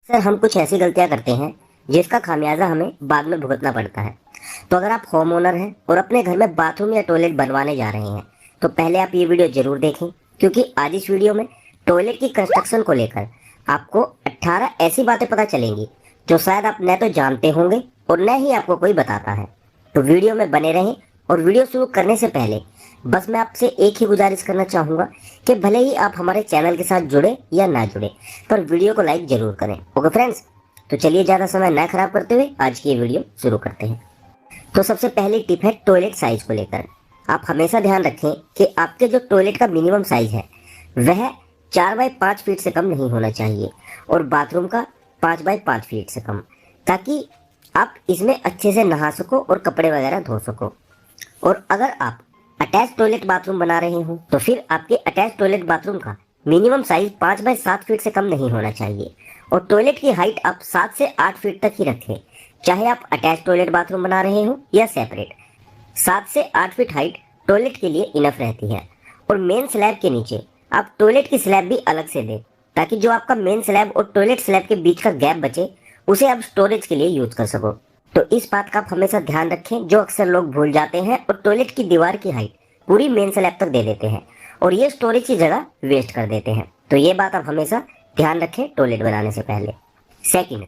Sir हम कुछ ऐसी गलतियां करते हैं जिसका खामियाजा हमें बाद में भुगतना पड़ता है। तो अगर आप होम ओनर हैं और अपने घर में बाथरूम या टॉयलेट बनवाने जा रहे हैं तो पहले आप ये वीडियो जरूर देखें, क्योंकि आज इस वीडियो में टॉयलेट की कंस्ट्रक्शन को लेकर आपको 18 ऐसी बातें पता चलेंगी जो शायद आप न तो जानते होंगे और न ही आपको कोई बताता है। तो वीडियो में बने रहें। और वीडियो शुरू करने से पहले बस मैं आपसे एक ही गुजारिश करना चाहूँगा कि भले ही आप हमारे चैनल के साथ जुड़े या ना जुड़े, पर वीडियो को लाइक जरूर करें। ओके फ्रेंड्स, तो चलिए ज़्यादा समय ना खराब करते हुए आज की ये वीडियो शुरू करते हैं। तो सबसे पहली टिप है टॉयलेट साइज को लेकर। आप हमेशा ध्यान रखें कि आपके जो टॉयलेट का मिनिमम साइज है वह 4 बाई 5 फीट से कम नहीं होना चाहिए और बाथरूम का 5 बाई 5 फीट से कम, ताकि आप इसमें अच्छे से नहा सको और कपड़े वगैरह धो सको। और अगर आप अटैच टॉयलेट बाथरूम बना रहे हो तो फिर आपके अटैच टॉयलेट बाथरूम का मिनिमम साइज 5 बाई 7 फीट से कम नहीं होना चाहिए और टॉयलेट की हाइट आप 7 से 8 फीट तक ही रखें, चाहे आप अटैच टॉयलेट बाथरूम बना रहे हो या सेपरेट। 7 से 8 फीट हाइट टॉयलेट के लिए इनफ रहती है। और मेन स्लैब के नीचे आप टॉयलेट की स्लैब भी अलग से दें, ताकि जो आपका मेन स्लैब और टॉयलेट स्लैब के बीच का गैप बचे उसे आप स्टोरेज के लिए यूज कर सको। तो इस बात का आप हमेशा ध्यान रखें, जो अक्सर लोग भूल जाते हैं और टॉयलेट की दीवार की हाइट पूरी मेन स्लैब तक दे देते हैं और ये स्टोरेज की जगह वेस्ट कर देते हैं। तो ये बात आप हमेशा ध्यान रखें टॉयलेट बनाने से पहले। सेकंड,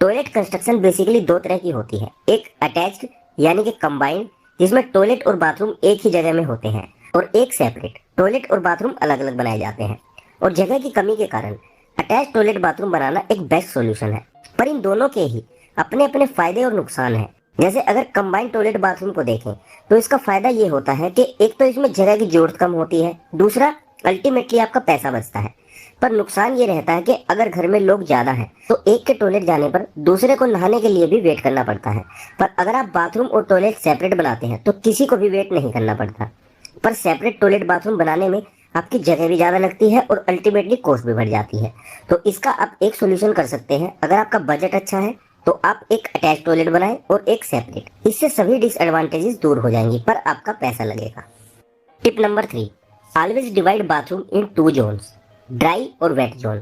टॉयलेट कंस्ट्रक्शन बेसिकली दो तरह की होती है। एक अटैच्ड यानी कि कंबाइंड, जिसमें टॉयलेट और बाथरूम एक ही जगह में होते हैं, और एक सेपरेट, टॉयलेट और बाथरूम अलग अलग बनाए जाते हैं। और जगह की कमी के कारण अटैच टॉयलेट बाथरूम बनाना एक बेस्ट सोल्यूशन है, पर इन दोनों के ही अपने अपने फायदे और नुकसान हैं। जैसे अगर कंबाइंड टॉयलेट बाथरूम को देखें तो इसका फायदा ये होता है कि एक तो इसमें जगह की जरूरत कम होती है, दूसरा अल्टीमेटली आपका पैसा बचता है। पर नुकसान ये रहता है कि अगर घर में लोग ज्यादा हैं तो एक के टॉयलेट जाने पर दूसरे को नहाने के लिए भी वेट करना पड़ता है। पर अगर आप बाथरूम और टॉयलेट सेपरेट बनाते हैं तो किसी को भी वेट नहीं करना पड़ता। पर सेपरेट टॉयलेट बाथरूम बनाने में आपकी जगह भी ज्यादा लगती है और अल्टीमेटली कॉस्ट भी बढ़ जाती है। तो इसका आप एक सोल्यूशन कर सकते हैं। अगर आपका बजट अच्छा है तो आप एक अटैच टॉयलेट बनाएं और एक सेपरेट। इससे सभी डिसएडवांटेजेस दूर हो जाएंगी, पर आपका पैसा लगेगा। Tip number 3, always divide bathroom in 2 zones, dry और वेट जोन।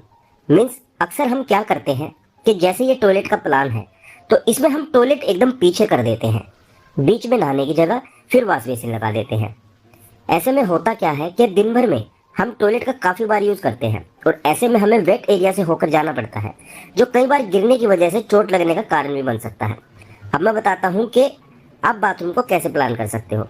मीन्स अक्सर हम क्या करते हैं कि जैसे ये टॉयलेट का प्लान है तो इसमें हम टॉयलेट एकदम पीछे कर देते हैं, बीच में नहाने की जगह फिर वॉश बेसिन लगा देते हैं। ऐसे में होता क्या है कि दिन भर में हम टॉयलेट का काफ़ी बार यूज़ करते हैं और ऐसे में हमें वेट एरिया से होकर जाना पड़ता है, जो कई बार गिरने की वजह से चोट लगने का कारण भी बन सकता है। अब मैं बताता हूँ कि आप बाथरूम को कैसे प्लान कर सकते हो।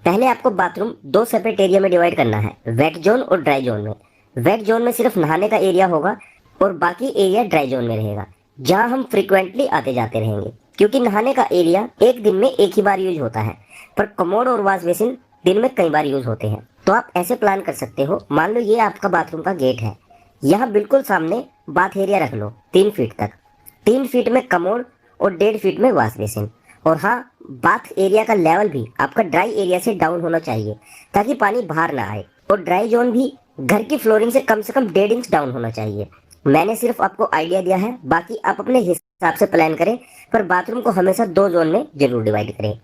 पहले आपको बाथरूम 2 सेपरेट एरिया में डिवाइड करना है, वेट जोन और ड्राई जोन में। वेट जोन में सिर्फ नहाने का एरिया होगा और बाकी एरिया ड्राई जोन में रहेगा, जहाँ हम फ्रिक्वेंटली आते जाते रहेंगे, क्योंकि नहाने का एरिया एक दिन में एक ही बार यूज होता है, पर कमोड और वॉश बेसिन दिन में कई बार यूज होते हैं। तो आप ऐसे प्लान कर सकते हो, मान लो ये आपका बाथरूम का गेट है, यहाँ बिल्कुल सामने बाथ एरिया रख लो 3 फीट तक। 3 फीट में कमोड और 1.5 फीट में वॉश बेसिन। और हाँ, बाथ एरिया का लेवल भी आपका ड्राई एरिया से डाउन होना चाहिए ताकि पानी बाहर ना आए। और ड्राई जोन भी घर की फ्लोरिंग से कम 1.5 इंच डाउन होना चाहिए। मैंने सिर्फ आपको आइडिया दिया है, बाकी आप अपने हिसाब से प्लान करें, पर बाथरूम को हमेशा 2 जोन में जरूर डिवाइड करें।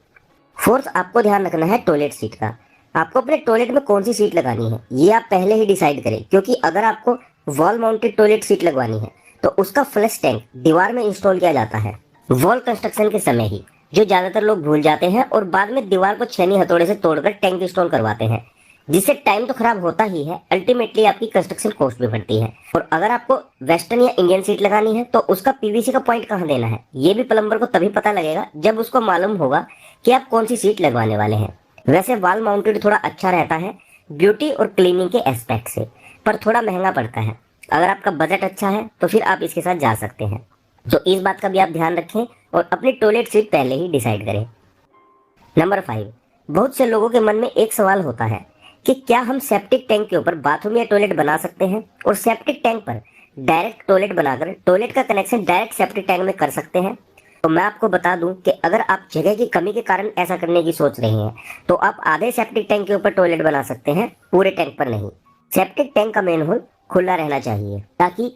फोर्थ, आपको ध्यान रखना है टॉयलेट सीट का। आपको अपने टॉयलेट में कौन सी सीट लगानी है ये आप पहले ही डिसाइड करें, क्योंकि अगर आपको वॉल माउंटेड टॉयलेट सीट लगवानी है तो उसका फ्लश टैंक दीवार में इंस्टॉल किया जाता है वॉल कंस्ट्रक्शन के समय ही, जो ज्यादातर लोग भूल जाते हैं और बाद में दीवार को छेनी हथौड़े से तोड़कर टैंक इंस्टॉल करवाते हैं, जिससे टाइम तो खराब होता ही है, अल्टीमेटली आपकी कंस्ट्रक्शन कॉस्ट भी बढ़ती है। और अगर आपको वेस्टर्न या इंडियन सीट लगानी है तो उसका पीवीसी का पॉइंट कहाँ देना है ये भी प्लम्बर को तभी पता लगेगा जब उसको मालूम होगा कि आप कौन सी सीट लगवाने वाले हैं। वैसे वॉल माउंटेड थोड़ा अच्छा रहता है ब्यूटी और क्लीनिंग के एस्पेक्ट से, पर थोड़ा महंगा पड़ता है। अगर आपका बजट अच्छा है तो फिर आप इसके साथ जा सकते हैं। तो इस बात का भी आप ध्यान रखें और अपनी टॉयलेट सीट पहले ही डिसाइड करें। नंबर 5, बहुत से लोगों के मन में एक सवाल होता है कि क्या हम सेप्टिक टैंक के ऊपर बाथरूम या टॉयलेट बना सकते हैं और सेप्टिक टैंक पर डायरेक्ट टॉयलेट बनाकर टॉयलेट का कनेक्शन डायरेक्ट सेप्टिक टैंक में कर सकते हैं। तो मैं आपको बता दूं कि अगर आप जगह की कमी के कारण ऐसा करने की सोच रहे हैं तो आप आधे सेप्टिक टैंक के ऊपर टॉयलेट बना सकते हैं, पूरे टैंक पर नहीं। सेप्टिक टैंक का मेन होल खुला रहना चाहिए ताकि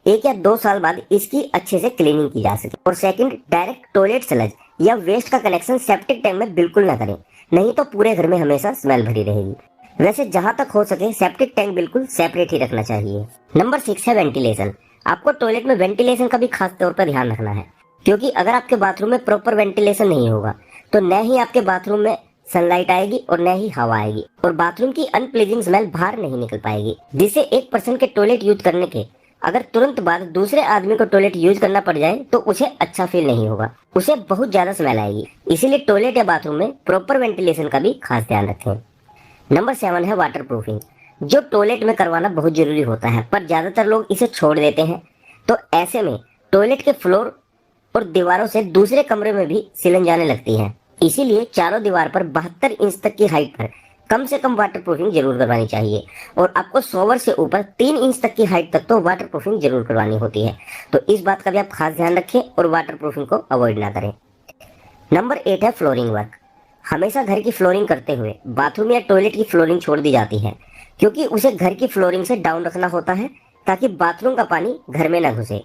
1 या 2 साल बाद इसकी अच्छे से क्लीनिंग की जा सके। और सेकंड, डायरेक्ट टॉयलेट स्लज या वेस्ट का कनेक्शन सेप्टिक टैंक में बिल्कुल ना करें, नहीं तो पूरे घर में हमेशा स्मेल भरी रहेगी। वैसे जहां तक हो सके सेप्टिक टैंक बिल्कुल सेपरेट ही रखना चाहिए। नंबर 6 है वेंटिलेशन। आपको टॉयलेट में वेंटिलेशन का भी खास तौर पर ध्यान रखना है, क्योंकि अगर आपके बाथरूम में प्रॉपर वेंटिलेशन नहीं होगा तो न ही आपके बाथरूम में सनलाइट आएगी और न ही हवा आएगी, और बाथरूम की अनप्लीजिंग स्मेल बाहर नहीं निकल पाएगी, जिससे एक पर्सन के टॉयलेट यूज करने के अगर तुरंत बाद दूसरे आदमी को टॉयलेट यूज करना पड़ जाए तो उसे अच्छा फील नहीं होगा, उसे बहुत ज्यादा स्मेल आएगी। इसीलिए टॉयलेट या बाथरूम में प्रॉपर वेंटिलेशन का भी खास ध्यान रखें। नंबर 7 है वाटर प्रूफिंग, जो टॉयलेट में करवाना बहुत जरूरी होता है, पर ज्यादातर लोग इसे छोड़ देते हैं। तो ऐसे में टॉयलेट के फ्लोर और दीवारों से दूसरे कमरे में भी सिलन जाने लगती है। इसीलिए चारों दीवार पर 72 इंच तक की हाइट पर कम से कम वाटर प्रूफिंग जरूर करवानी चाहिए, और आपको शॉवर से ऊपर 3 इंच तक की हाइट तक तो वाटर प्रूफिंग जरूर करवानी होती है। तो इस बात का भी आप खास ध्यान रखें और वाटर प्रूफिंग को अवॉइड ना करें। नंबर 8 है फ्लोरिंग वर्क। हमेशा घर की फ्लोरिंग करते हुए बाथरूम या टॉयलेट की फ्लोरिंग छोड़ दी जाती है, क्योंकि उसे घर की फ्लोरिंग से डाउन रखना होता है ताकि बाथरूम का पानी घर में न घुसे,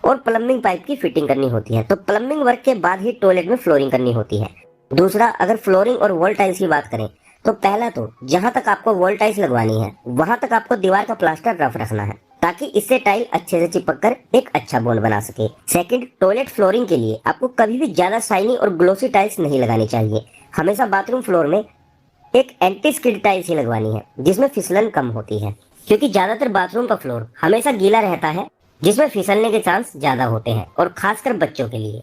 और प्लम्बिंग पाइप की फिटिंग करनी होती है। तो प्लम्बिंग वर्क के बाद ही टॉयलेट में फ्लोरिंग करनी होती है। दूसरा, अगर फ्लोरिंग और वॉल टाइल्स की बात करें तो पहला तो जहां तक आपको वॉल टाइल्स लगवानी है वहां तक आपको दीवार का प्लास्टर रफ रखना है, ताकि इससे टाइल अच्छे से चिपक कर एक अच्छा बॉन्ड बना सके। सेकंड, टॉयलेट फ्लोरिंग के लिए आपको कभी भी ज्यादा शाइनी और ग्लोसी टाइल्स नहीं लगानी चाहिए। हमेशा बाथरूम फ्लोर में एक एंटी स्किड टाइल्स ही लगवानी है, जिसमें फिसलन कम होती है, क्योंकि ज्यादातर बाथरूम का फ्लोर हमेशा गीला रहता है, जिसमें फिसलने के चांस ज्यादा होते हैं, और खासकर बच्चों के लिए।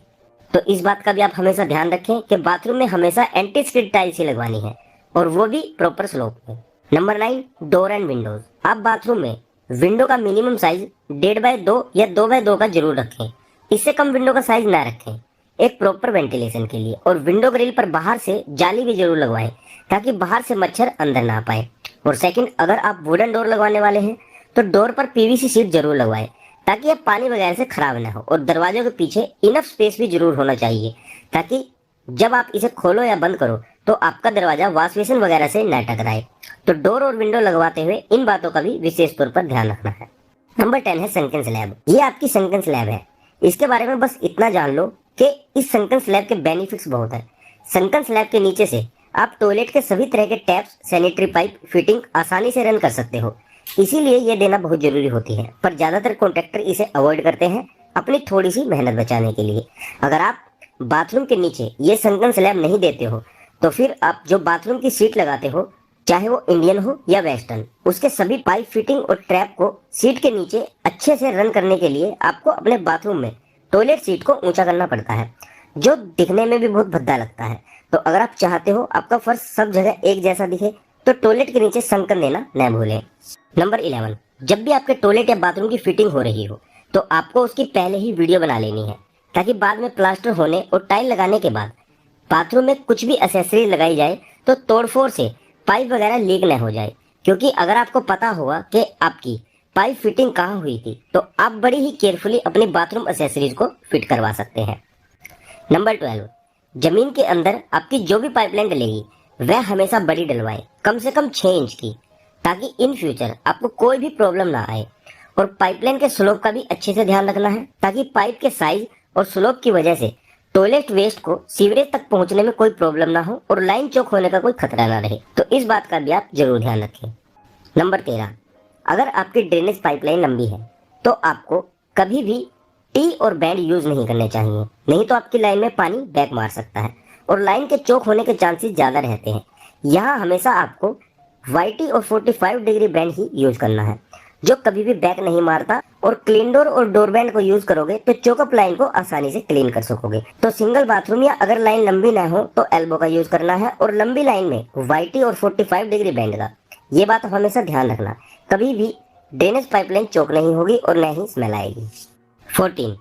तो इस बात का भी आप हमेशा ध्यान रखें कि बाथरूम में हमेशा एंटी स्किड टाइल्स ही लगवानी है, और वो भी प्रॉपर स्लोप में। Number 9, door and Windows. आप बाथरूम में विंडो का मिनिमम साइज 1.5x2 या 2x2 का जरूर रखें। इससे कम विंडो का साइज ना रखें, एक प्रॉपर वेंटिलेशन के लिए। और विंडो ग्रिल पर बाहर से जाली भी जरूर लगवाएं, ताकि बाहर से मच्छर अंदर ना आ पाए। और सेकंड, अगर आप वुडन डोर लगवाने वाले हैं तो डोर पर पीवीसी शीट जरूर लगवाएं, ताकि ये पानी वगैरह से खराब ना हो। और दरवाजों के पीछे इनफ स्पेस भी जरूर होना चाहिए, ताकि जब आप इसे खोलो या बंद करो तो आपका दरवाजा वॉश बेसिन वगैरह से न टकराए। तो डोर और विंडो लगवाते हुए इन बातों का भी विशेष तौर पर ध्यान रखना है। नंबर 10 है सनकन स्लैब। ये आपकी सनकन स्लैब है। इसके बारे में बस इतना जान लो कि इस सनकन स्लैब के बेनिफिट्स बहुत है। सनकन स्लैब के नीचे से आप टॉयलेट के सभी तरह के टैप्स, सैनिटरी पाइप फिटिंग आसानी से रन कर सकते हो। इसीलिए ये देना बहुत जरूरी होती है, पर ज्यादातर कॉन्ट्रैक्टर इसे अवॉइड करते हैं अपनी थोड़ी सी मेहनत बचाने के लिए। अगर आप बाथरूम के नीचे ये सनकन स्लैब नहीं देते हो तो फिर आप जो बाथरूम की सीट लगाते हो, चाहे वो इंडियन हो या वेस्टर्न, उसके सभी पाइप फिटिंग और ट्रैप को सीट के नीचे अच्छे से रन करने के लिए आपको अपने बाथरूम में टॉयलेट सीट को ऊंचा करना पड़ता है, जो दिखने में भी बहुत भद्दा लगता है। तो अगर आप चाहते हो आपका फर्श सब जगह एक जैसा दिखे तो टॉयलेट के नीचे संकन देना न भूलें। नंबर 11, जब भी आपके टॉयलेट या बाथरूम की फिटिंग हो रही हो तो आपको उसकी पहले ही वीडियो बना लेनी है, ताकि बाद में प्लास्टर होने और टाइल लगाने के बाद बाथरूम में कुछ भी एक्सेसरी लगाई जाए तो तोड़फोड़ से पाइप वगैरह लीक न हो जाए। क्योंकि अगर आपको पता होगा कि आपकी पाइप फिटिंग कहाँ हुई थी तो आप बड़ी ही केयरफुली अपनी बाथरूम एक्सेसरीज को फिट करवा सकते हैं। नंबर 12, जमीन के अंदर आपकी जो भी पाइपलाइन डलेगी वह हमेशा बड़ी डलवाएं, कम से कम 6 इंच की, ताकि इन फ्यूचर आपको कोई भी प्रॉब्लम ना आए। और पाइपलाइन के स्लोप का भी अच्छे से ध्यान रखना है, ताकि पाइप के साइज और स्लोप की वजह से टॉयलेट वेस्ट को सीवरेज तक पहुंचने में कोई प्रॉब्लम ना हो और लाइन चौक होने का कोई खतरा ना रहे। तो इस बात का भी आप जरूर ध्यान रखें। नंबर 13, अगर आपकी ड्रेनेज पाइपलाइन लंबी है तो आपको कभी भी टी और बैंड यूज नहीं करने चाहिए, नहीं तो आपकी लाइन में पानी बैक मार सकता है और लाइन के चौक होने के चांसेस ज्यादा रहते हैं। यहाँ हमेशा आपको वाईटी और 45 डिग्री बैंड ही यूज करना है, जो कभी भी बैक नहीं मारता। और क्लीन डोर और डोर बैंड को यूज करोगे तो चोकअप लाइन को आसानी से क्लीन कर सकोगे। तो सिंगल बाथरूम या अगर लाइन लंबी ना हो तो एल्बो का यूज करना है, और लंबी लाइन में वाईटी और 45 डिग्री बैंड का। ये बात हमेशा ध्यान रखना, कभी भी ड्रेनेज पाइपलाइन चौक नहीं होगी और न ही स्मेल आएगी। 14,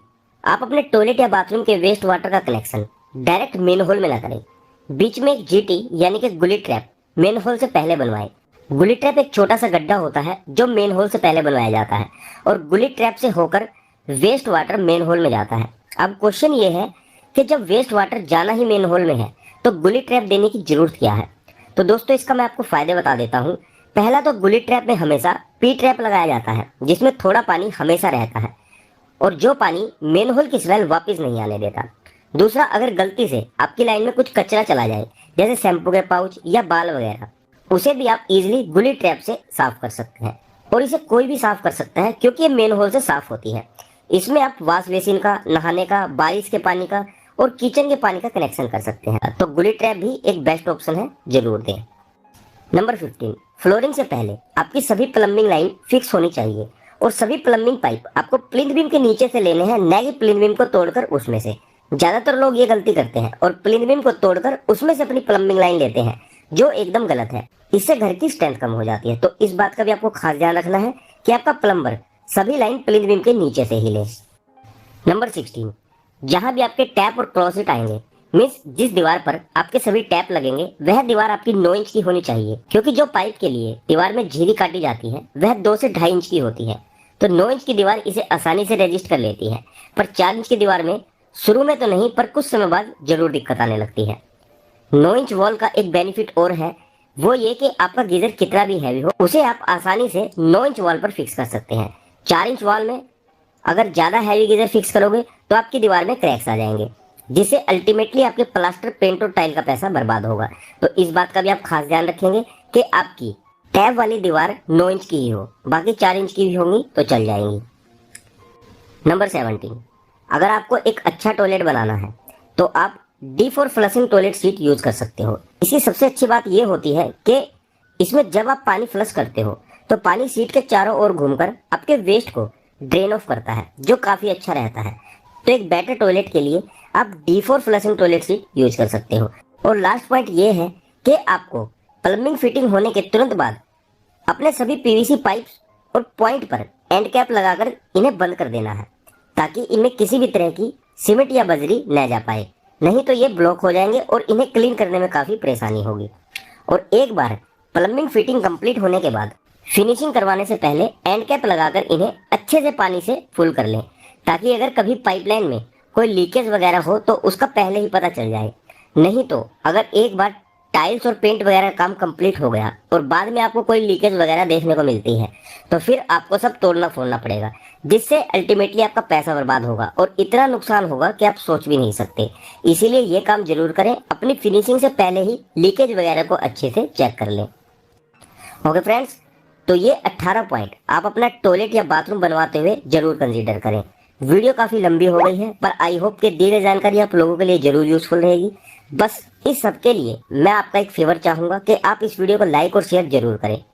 आप अपने टॉयलेट या बाथरूम के वेस्ट वाटर का कनेक्शन डायरेक्ट मेन होल में ना करें। बीच में एक जीटी यानी कि गुली ट्रैप मेन होल से पहले बनवाएं। गुली ट्रैप एक छोटा सा गड्ढा होता है जो मेन होल से पहले बनवाया जाता है, और गुली ट्रैप से होकर वेस्ट वाटर मेन होल में जाता है। अब क्वेश्चन ये है कि जब वेस्ट वाटर जाना ही मेन होल में है तो गुली ट्रैप देने की जरूरत क्या है। तो दोस्तों इसका मैं आपको फायदे बता देता हूँ। पहला तो गुली ट्रैप में हमेशा पी ट्रैप लगाया जाता है, जिसमें थोड़ा पानी हमेशा रहता है और जो पानी मेन होल की स्मेल वापस नहीं आने देता। दूसरा, अगर गलती से आपकी लाइन में कुछ कचरा चला जाए, जैसे शैम्पू के पाउच या बाल वगैरह, उसे भी आप इजीली गुली ट्रैप से साफ कर सकते हैं। और इसे कोई भी साफ कर सकता है क्योंकि ये मेन होल से साफ होती है। इसमें आप वॉश बेसिन का, नहाने का, बारिश के पानी का और किचन के पानी का कनेक्शन कर सकते हैं। तो गुली ट्रैप भी एक बेस्ट ऑप्शन है, जरूर दें। नंबर 15, फ्लोरिंग से पहले आपकी सभी प्लम्बिंग लाइन फिक्स होनी चाहिए और सभी प्लम्बिंग पाइप आपको प्लिंथ बीम के नीचे से लेने हैं, न कि प्लिंथ बीम को तोड़कर उसमें से। ज्यादातर लोग ये गलती करते हैं और प्लिंथ बीम को तोड़कर उसमें से अपनी प्लम्बिंग लाइन लेते हैं, जो एकदम गलत है। इससे घर की स्ट्रेंथ कम हो जाती है। तो इस बात का भी आपको खास ध्यान रखना है कि आपका प्लम्बर सभी लाइन प्लिंथ बीम के नीचे से ही ले। नंबर 16, जहां भी आपके टैप और क्लोसेट आएंगे, मीन्स जिस दीवार पर आपके सभी टैप लगेंगे, वह दीवार आपकी 9 इंच की होनी चाहिए, क्योंकि जो पाइप के लिए दीवार में झिरी काटी जाती है वह 2 से 2.5 इंच की होती है। तो 9 इंच की दीवार इसे आसानी से रजिस्ट कर लेती है, पर 4 इंच की दीवार में शुरू में तो नहीं, पर कुछ समय बाद जरूर दिक्कत आने लगती है। 9 इंच वॉल का एक बेनिफिट और है, वो ये कि आपका गीजर कितना भी हैवी हो, उसे आप आसानी से 9 इंच वॉल पर फिक्स कर सकते हैं। 4 इंच वॉल में अगर ज्यादा हैवी गीजर फिक्स करोगे तो आपकी दीवार में क्रैक्स आ जाएंगे, जिससे अल्टीमेटली आपके प्लास्टर, पेंट और टाइल का पैसा बर्बाद होगा। तो इस बात का भी आप खास ध्यान रखेंगे कि आपकी टैप वाली दीवार 9 इंच की ही हो, बाकी 4 इंच की भी होंगी तो चल जाएंगी। नंबर 17, अगर आपको एक अच्छा टॉयलेट बनाना है तो आप D4 flushing toilet seat use कर सकते हो। इसकी सबसे अच्छी बात यह होती है कि इसमें जब आप पानी फ्लश करते हो तो पानी सीट के चारों ओर घूमकर आपके वेस्ट को ड्रेन ऑफ करता है, जो काफी अच्छा रहता है। तो एक बेटर टॉयलेट के लिए आप D4 flushing toilet seat use कर सकते हो। और लास्ट पॉइंट ये है कि आपको प्लम्बिंग फिटिंग होने के तुरंत बाद अपने सभी पीवीसी पाइप्स और पॉइंट पर एंड कैप लगाकर इन्हें बंद कर देना है, ताकि इनमें किसी भी तरह की सीमेंट या बजरी न जा पाए, नहीं तो ये ब्लॉक हो जाएंगे और इन्हें क्लीन करने में काफी परेशानी होगी। और एक बार प्लम्बिंग फिटिंग कंप्लीट होने के बाद फिनिशिंग करवाने से पहले एंड कैप लगाकर इन्हें अच्छे से पानी से फुल कर लें, ताकि अगर कभी पाइपलाइन में कोई लीकेज वगैरह हो तो उसका पहले ही पता चल जाए। नहीं तो अगर एक बार टाइल्स और पेंट वगैरह काम कंप्लीट हो गया और बाद में आपको कोई लीकेज वगैरह देखने को मिलती है तो फिर आपको सब तोड़ना फोड़ना पड़ेगा, जिससे अल्टीमेटली आपका पैसा बर्बाद होगा और इतना नुकसान होगा कि आप सोच भी नहीं सकते। इसीलिए ये काम जरूर करें, अपनी फिनिशिंग से पहले ही लीकेज वगैरह को अच्छे से चेक कर लें। ओके फ्रेंड्स, तो ये 18 पॉइंट आप अपना टॉयलेट या बाथरूम बनवाते हुए जरूर कंसीडर करें। वीडियो काफी लंबी हो गई है, पर आई होप कि दी गई जानकारी आप लोगों के लिए जरूर यूजफुल रहेगी। बस इस सब के लिए मैं आपका एक फेवर चाहूंगा कि आप इस वीडियो को लाइक और शेयर जरूर करें।